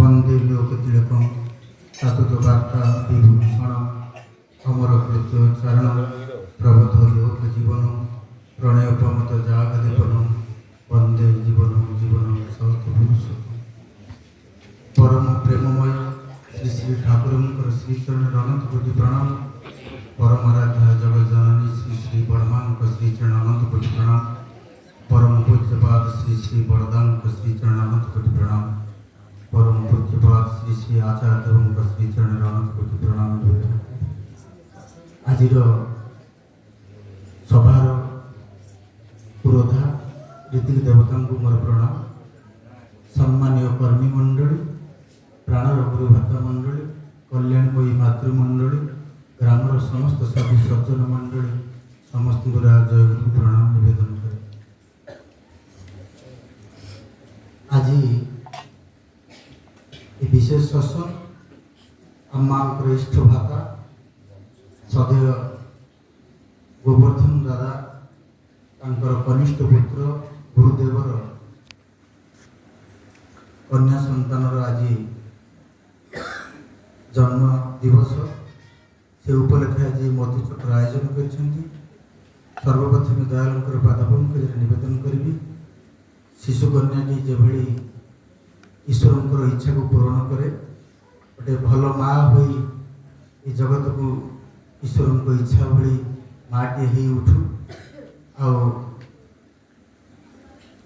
वंदे लोकतिलकं ततुतवार्ता विभूषणम् अमरकृत्योच्चारणं प्रबोध लोकजीवनं प्रणयोपमतजागदीपनं वंदे जीवनं जीवनं सतपुरुषोत्तम परम प्रेममय श्री श्री ठाकुरंकर श्रीचरण अनंत कोटि प्रणाम। परमाराध्या जगज्जननी श्री श्री बड़मांक श्रीचरण अनंत कोटि प्रणाम। परम पूज्यपाद श्री श्री बड़दांक श्रीचरण अनंत कोटि प्रणाम। परम पूज्यपाद श्री श्री आचार्य श्रीचरण अनंत कोटि प्रणाम। आज सभार पुरोधा ऋतिक देवता को मोर प्रणाम। सम्मानीय कर्मी मंडली, प्राणर गुरु भाता मंडली, कल्याणमयी मातृमंडली, ग्रामर समस्त साधु सज्जन मंडली समस्त गुरा जय गुरु प्रणाम निवेदन करे। आज ये विशेष सत्संग आम इष्ट भाता सदैव गोवर्धन दादा तांकर कनिष्ठ पुत्र गुरुदेवर कन्या संतानर आज जन्म दिवस से उपलक्षे आज मधुचक्र आयोजन कर सर्वप्रथम दयालंकर पादपंकज निवेदन करी शिशु कन्याटी जो ईश्वर इच्छा को पूरण करे गोटे भल माँ हो जगत को ईश्वर को इच्छा भली माटी ही उठू आ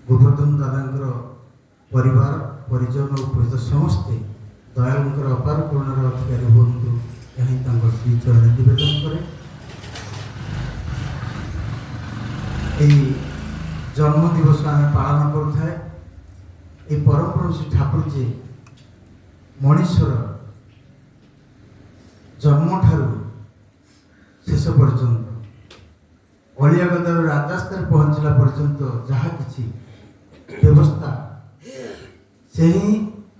गोवर्धन दादा परिवार परिजन और समस्ते दयालंकर अपार करुणार अधिकारी हूँ यही श्रीचरण निवेदन करे। जन्म दिवस आम पालन करुए ये परम श्री ठाकुर जी मनीषर जन्म ठारू शेष पर्यंत अलिया गदार राजस्तर पहुँचला पर्यंत जहाँ किसी व्यवस्था से ही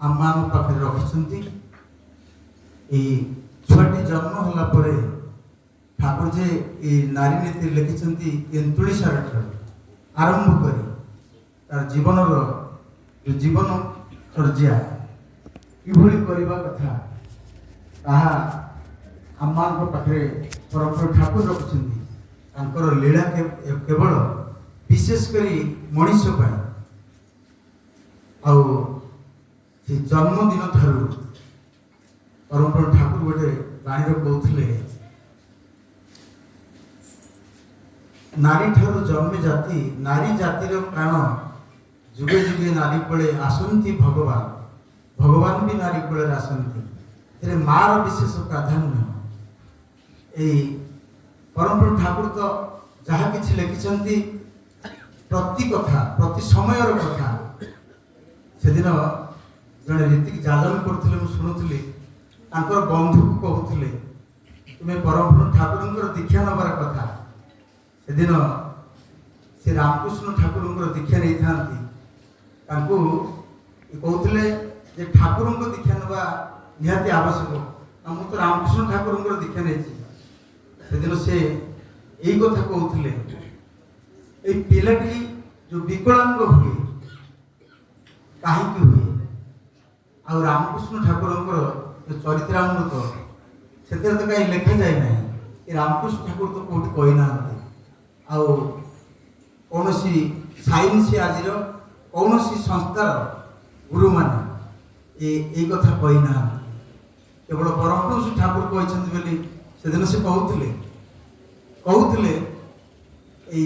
आम पाखे रखिंट। छुआटी जन्म होला परे ठाकुर जी ये नारी नीति लिखिंट एंतुड़ी सार आरंभ कर तार जीवन चर्या किभली करने कथा ताहा आम पाखे परम ठाकुर रखिंट। लीला केवल विशेषकर मनीष जन्मदिन ठारू परम ठाकुर गोटे बाणी कहते नारी ठारू जन्मे जाति नारी जातिर प्राण जुगे जुगे नारी कोले आसंती भगवान भगवान भी नारी कोले आसंती मार विशेष प्राधान्य। परम ठाकुर तो जहाँ कि लिखिं प्रति कथा प्रति समय कथा से दिन जड़े रीतिक जाजन करते शुणुली बंधु को कहते तुम्हें परम ठाकुर दीक्षा नबार कथा से दिन से रामकृष्ण ठाकुर दीक्षा नहीं था कहते ठाकुर दीक्षा नवा निहाती आवश्यक मुझे तो रामकृष्ण ठाकुर दीक्षा नहीं से दिन से यही कथा कहते पिलाटी जो विकलांग हुए कहीं हुए आ रामकृष्ण ठाकुर चरित्रामृत से तो कहीं लिखा जाए ना रामकृष्ण ठाकुर तो कौटी कहना कौन साइंस आज कौन संस्थार गुरु माने ये कथा कहना केवल परम ठाकुर कहते से दिन से कहते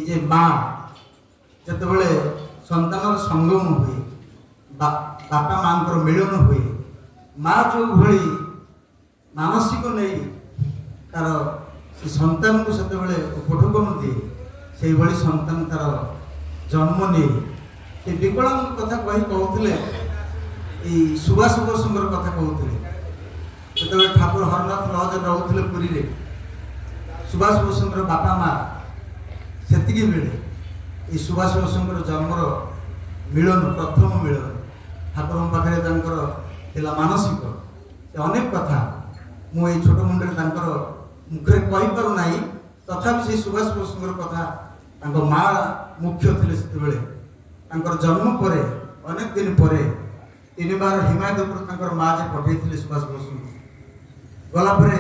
ये माँ जिते संतान संगम हुए बापा माँ मिलन हुए माँ जो भली मानसिक नहीं तार से संतान को से उपढोकन दिए से भली संतान तार जन्म नहीं विकलांग कथा कही कहते सुभाष बोसर कथा कहते जो ठाकुर हरनाथ लज रोते पुरी रे सुभाष बोसर बापा माँ से मिले ये सुभाष बोसर जन्मर मिलन प्रथम मिलन ठाकुर पाखे मानसिक अनेक कथा मुझे छोट मुंडे मुखे कहीपु ना तथापि से सुभाष बोसर कथा माँ मुख्य थे से जन्म पर अनेक दिन पर तीन बार हिमायतपुर माँ जे पठे सुभाष बोस गलापर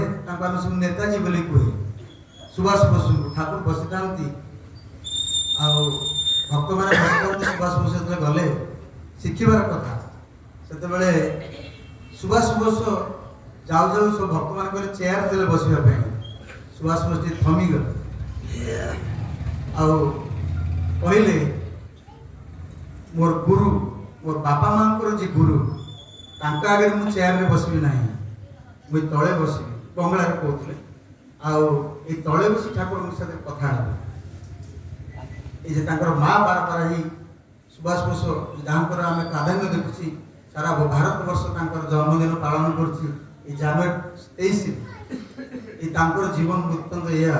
सब नेताजी बोली कहे सुभाष बोस ठाकुर बसी था भक्त मैंने बसी सुभाष बोस जो गले शिखबार कथा से सुभाष बोस जाऊ जाऊ सब भक्त मान कहले चेयर देले बसवाई सुभाष बोस टी थमीगले कहले मोर गुरु मोर बापा माँ जी गुरु आगे मुझे चेयर रे बसबी ना मुझे तले बसबी बंगला कहते आई तले बस ठाकुर साथ कथा ये माँ बार बार ही सुभाष बोस जहाँ आम प्राधान्य देखुची सारा भारत वर्ष जन्मदिन पालन कर जानुरी 23 जीवन वृत्तांत या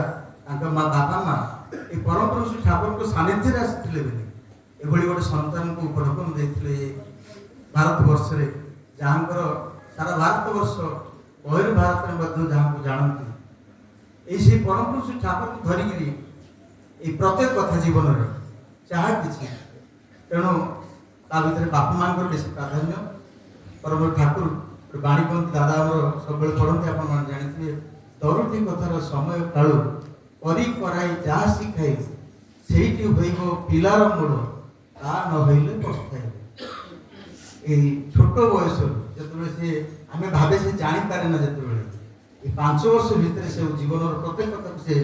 माँ बापा माँ ये परम पुरुष ठाकुर को सानिध्य आसी एभली गोटे सन्तान को पढ़कन देते भारत वर्ष रे जहाँ सारा भारत वर्ष बहिर् भारत में जहाँ को जानती ये परम पुरुष ठाकुर को धरिकी प्रत्येक कथा जीवन में चाहे किसी तेणु ता भर बापा माँ बेस प्राधान्य परम ठाकुर बाणी कहते दादा सब पढ़ते आप जानते दरुटी कथार समय कालू करी कराई जहाँ शिखाई से पिलार मूल ता नहले पछताई छोट बयस जो सी आम भावे से जापारे ना जो 5 वर्ष भितर से जीवन प्रत्येक कथा से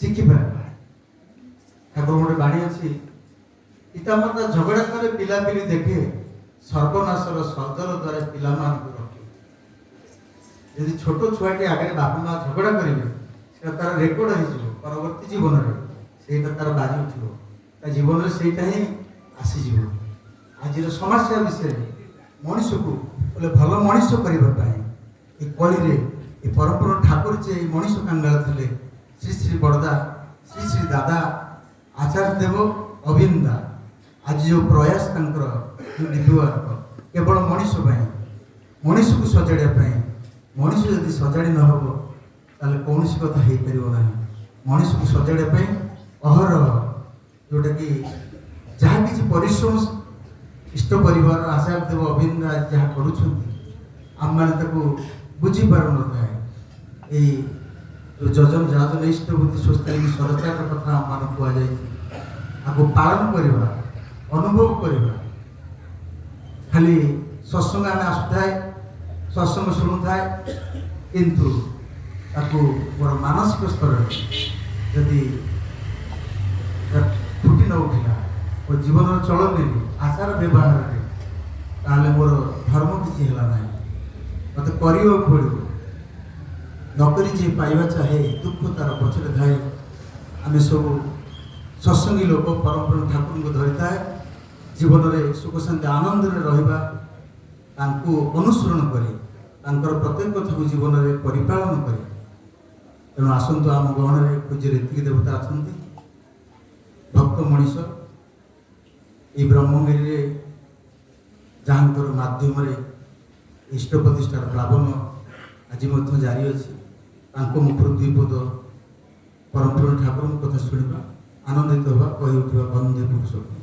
शिखिपार ठाकुर गोटे बाणी अच्छी पितामाता झगड़ा करे पिला पिली देखे सर्वनाशर सर्जर द्वारा पिला रखे यदि छोट छुआटी आगे बापा माँ झगड़ा करेंगे तार रेकर्ड हो परवर्ती जीवन में से तार बाजी उठो जीवन में से ही आसीज आज समस्या विषय मनीष को बोले भल मनीष करने कली परम ठाकुर जे मनीष कांगाल थे श्री श्री बड़दा श्री श्री दादा आचार्य देव अभिनदा आज जो प्रयास केवल मनीष मनीष को सजाड़ापी मनीष जदि सजाड़ी न हो ताले कौन कथा हो पार ना मनीष को सजाड़ापी अहरह जोटा कि जहाँ किसी परिश्रम इष्ट परिवार आचार्य देव अभिनदा जहाँ करुँच आम मैंने बुझीपार न था जजन जाजन इष्ट बुद्धि स्वस्थ सरकार कथा आम मान कहुई पालन करवा अनुभव करवा खाली सत्संग आम आसुए सत्संग शुणु थाए किंतु मोर मानसिक स्तर जदि फुटी न उठिला मो जीवन चलन आचार व्यवहार मोर धर्म किसी है ना मत कर नौकरी जी पाइबा चाहे दुख तार पछरे थाए आम सब सत्संगी लोक परम ठाकुर को धरी थाए जीवन में सुख शांति आनंद रहा अनुसरण कर प्रत्येक कथा को जीवन में परिपालन करे तेणु आसतु आम गहन में पूज्य रीति देवता अच्छा भक्त मनीष ये ब्रह्मगिरी जहाँ माध्यम इष्ट प्रतिष्ठार प्लावन आज जारी अच्छी मुखर द्विपद परम ठाकुर कथा शुणा आनंदित हवा कही उठा वंदे पुरुषोत्तम।